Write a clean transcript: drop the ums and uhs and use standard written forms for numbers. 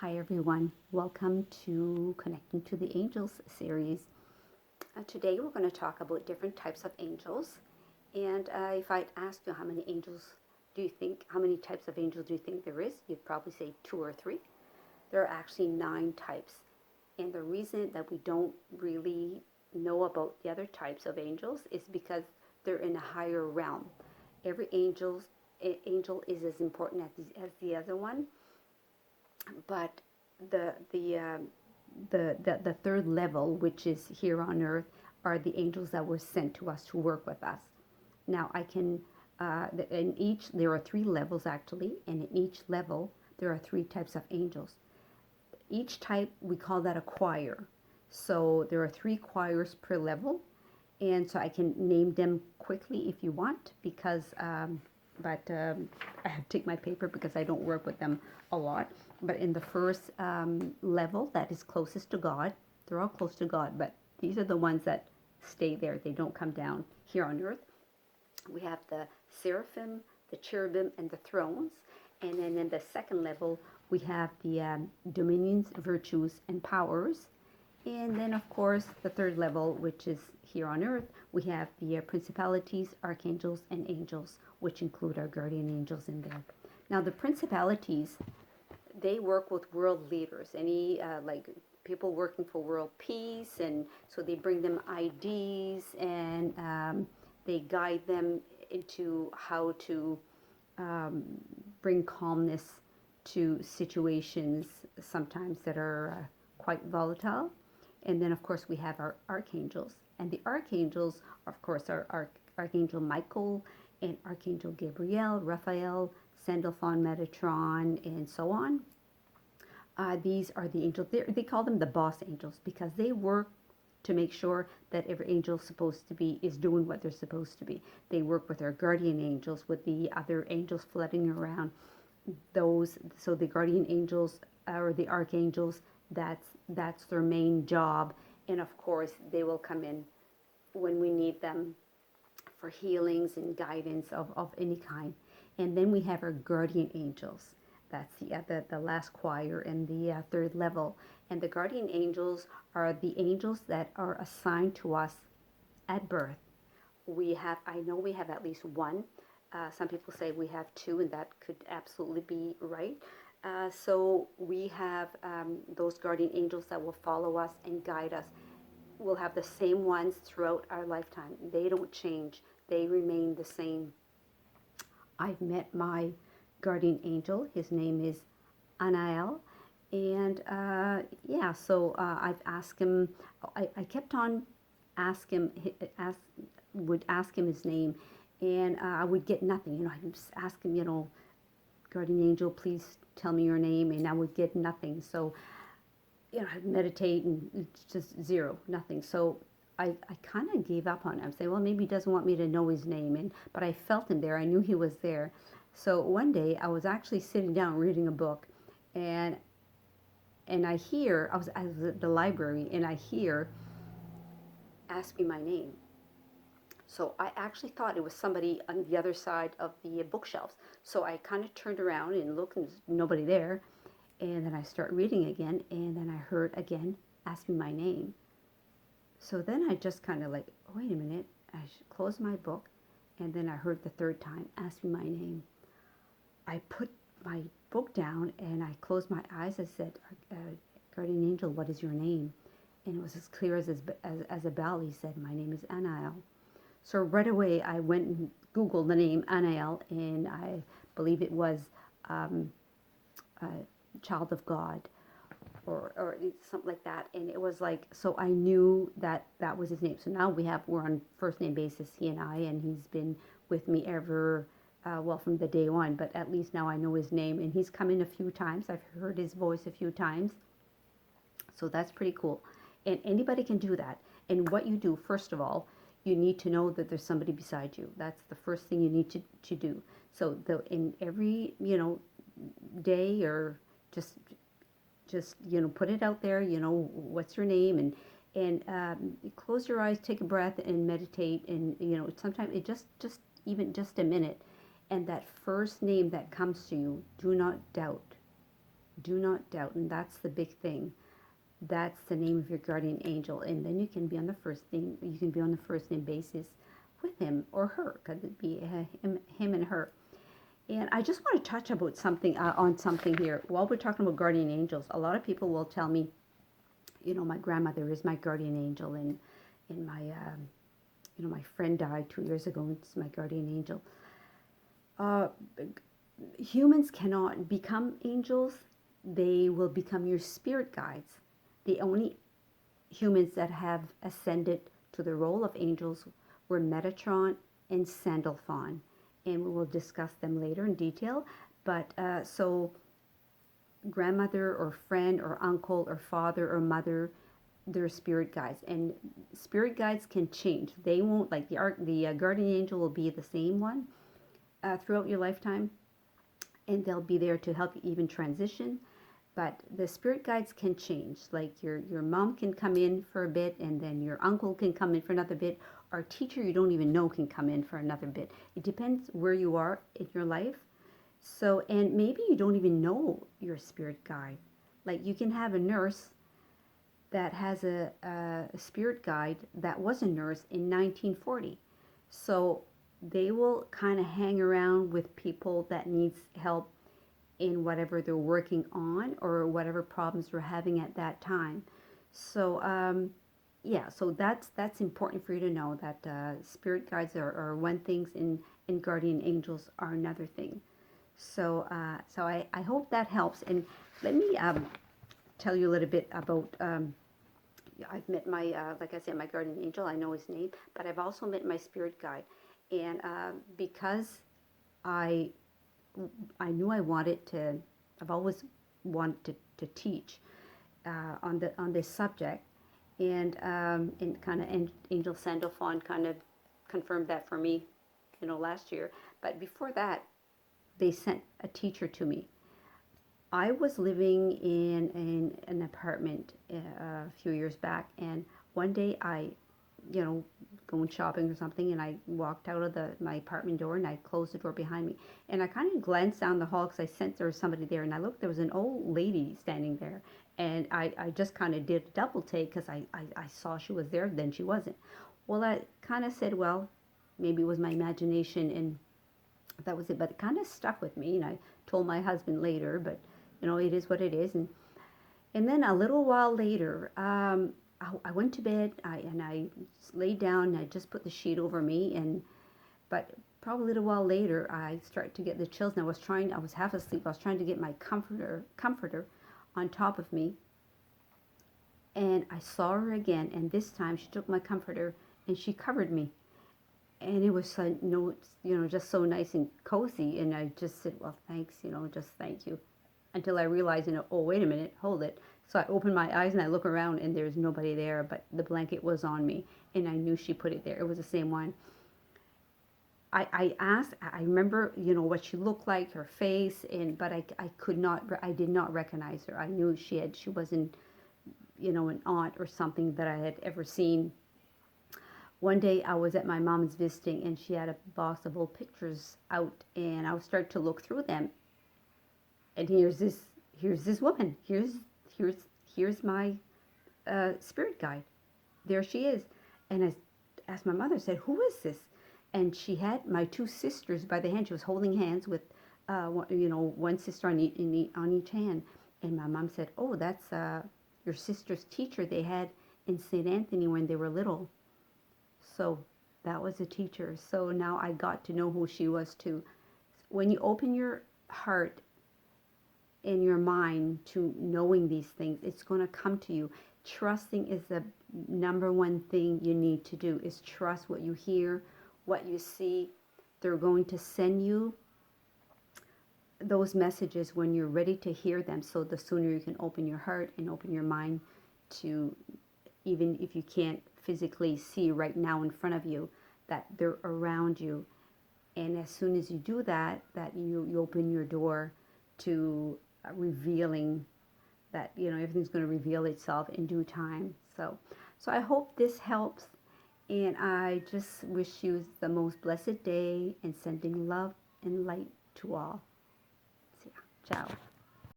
Hi everyone, welcome to Connecting to the Angels series. Today we're going to talk about different types of angels. And if I'd ask you how many how many types of angels do you think there is? You'd probably say two or three. There are actually 9 types. And the reason that we don't really know about the other types of angels is because they're in a higher realm. Every angel is as important as the other one, but the the um, the third level, which is here on earth, are the angels that were sent to us to work with us. Now, in each, there are 3 levels actually, and in each level, there are 3 types of angels. Each type, we call that a choir. So there are 3 choirs per level, and so I can name them quickly if you want, but I have to take my paper because I don't work with them a lot. But in the first level, that is closest to God, they're all close to God, but these are the ones that stay there. They don't come down here on earth. We have the seraphim, the cherubim, and the thrones. And then in the second level, we have the dominions, virtues, and powers. And then, of course, the third level, which is here on earth, we have the principalities, archangels, and angels, which include our guardian angels in there. Now, the principalities, they work with world leaders, like people working for world peace, and so they bring them IDs and they guide them into how to bring calmness to situations sometimes that are quite volatile. And then, of course, we have our archangels. And the archangels, of course, are Archangel Michael and Archangel Gabriel, Raphael, Sandalphon, Metatron, and so on. These are the angels. They call them the boss angels because they work to make sure that every angel supposed to be is doing what they're supposed to be. They work with our guardian angels, with the other angels flooding around. So the guardian angels or the archangels, that's their main job. And of course, they will come in when we need them for healings and guidance of any kind. And then we have our guardian angels. That's the last choir in the third level. And the guardian angels are the angels that are assigned to us at birth. I know we have at least one. Some people say we have 2, and that could absolutely be right. So we have those guardian angels that will follow us and guide us. We'll have the same ones throughout our lifetime. They don't change. They remain the same. I've met my guardian angel. His name is Anael. And yeah, so I've asked him, I kept on ask, would ask him his name, and I would get nothing. I would just ask him, guardian angel, please tell me your name, and I would get nothing. So, I'd meditate, and it's just zero, nothing. So I kind of gave up on him. Say, well, maybe he doesn't want me to know his name, but I felt him there. I knew he was there. So one day I was actually sitting down reading a book, and I was at the library, and I hear, ask me my name. So I actually thought it was somebody on the other side of the bookshelves. So I kind of turned around and looked, and there's nobody there. And then I start reading again, and then I heard again, ask me my name. So then I just kind of like, wait a minute. I closed my book, and then I heard the third time, ask me my name. I put my book down, and I closed my eyes. I said, guardian angel, what is your name? And it was as clear as a bell. He said, my name is Anael. So right away, I went and Googled the name Anael, and I believe it was a child of God, or something like that. And it was like, so I knew that that was his name. So now we're on first name basis, he and I, and he's been with me ever, well, from the day one, but at least now I know his name, and he's come in a few times. I've heard his voice a few times. So that's pretty cool. And anybody can do that. And what you do, first of all, you need to know that there's somebody beside you. That's the first thing you need to do. So in every, day, or just put it out there, what's your name, and close your eyes, take a breath, and meditate. And sometimes it just even just a minute, and that first name that comes to you, do not doubt. Do not doubt. And that's the big thing. That's the name of your guardian angel. And then you can be on the first name basis with him or her. Could it be him and her? And I just want to touch about something on something here. While we're talking about guardian angels, a lot of people will tell me, my grandmother is my guardian angel, and my my friend died 2 years ago. And it's my guardian angel. Uh, Humans cannot become angels. They will become your spirit guides. The only humans that have ascended to the role of angels were Metatron and Sandalphon, and we will discuss them later in detail. But so grandmother or friend or uncle or father or mother, they're spirit guides, and spirit guides can change. They won't, like the guardian angel will be the same one throughout your lifetime, and they'll be there to help you even transition. But the spirit guides can change. Like your mom can come in for a bit, and then your uncle can come in for another bit. Or a teacher you don't even know can come in for another bit. It depends where you are in your life. So, and maybe you don't even know your spirit guide. Like you can have a nurse that has a spirit guide that was a nurse in 1940. So they will kind of hang around with people that needs help in whatever they're working on or whatever problems they're having at that time. So yeah, so that's important for you to know that spirit guides are one thing, and guardian angels are another thing. So I hope that helps. And let me tell you a little bit about. I've met my, like I said, my guardian angel. I know his name, but I've also met my spirit guide, and because I I knew I wanted to. I've always wanted to teach on this subject, and kind of Angel Sandalphon kind of confirmed that for me, last year. But before that, they sent a teacher to me. I was living in an apartment a few years back, and one day you know, going shopping or something, and I walked out of my apartment door, and I closed the door behind me, and I kind of glanced down the hall because I sensed there was somebody there, and I looked, there was an old lady standing there, and I just kind of did a double take because I saw she was there, then she wasn't. Well, I kind of said, well, maybe it was my imagination, and that was it, but it kind of stuck with me, and I told my husband later, but it is what it is. And then a little while later, I went to bed, and I laid down, and I just put the sheet over me, but probably a little while later, I started to get the chills, and I was half asleep, I was trying to get my comforter on top of me, and I saw her again, and this time she took my comforter, and she covered me, and it was like, no, just so nice and cozy, and I just said, well, thanks, just thank you, until I realized, oh, wait a minute, hold it. So I opened my eyes and I look around, and there's nobody there, but the blanket was on me, and I knew she put it there. It was the same one. I asked, I remember, what she looked like, her face, but I did not recognize her. I knew she wasn't, an aunt or something that I had ever seen. One day I was at my mom's visiting, and she had a box of old pictures out, and I started to look through them, and here's this woman. Here's my spirit guide. There she is. And I asked my mother, said, who is this? And she had my two sisters by the hand. She was holding hands with, one sister on each hand. And my mom said, oh, that's your sister's teacher they had in St. Anthony when they were little. So that was a teacher. So now I got to know who she was too. When you open your heart in your mind to knowing these things, it's going to come to you. Trusting is the number one thing you need to do, is trust what you hear, what you see. They're going to send you those messages when you're ready to hear them. So the sooner you can open your heart and open your mind to, even if you can't physically see right now in front of you, that they're around you. And as soon as you do that, you open your door to revealing that, everything's going to reveal itself in due time. So I hope this helps, and I just wish you the most blessed day, and sending love and light to all. So, yeah, ciao.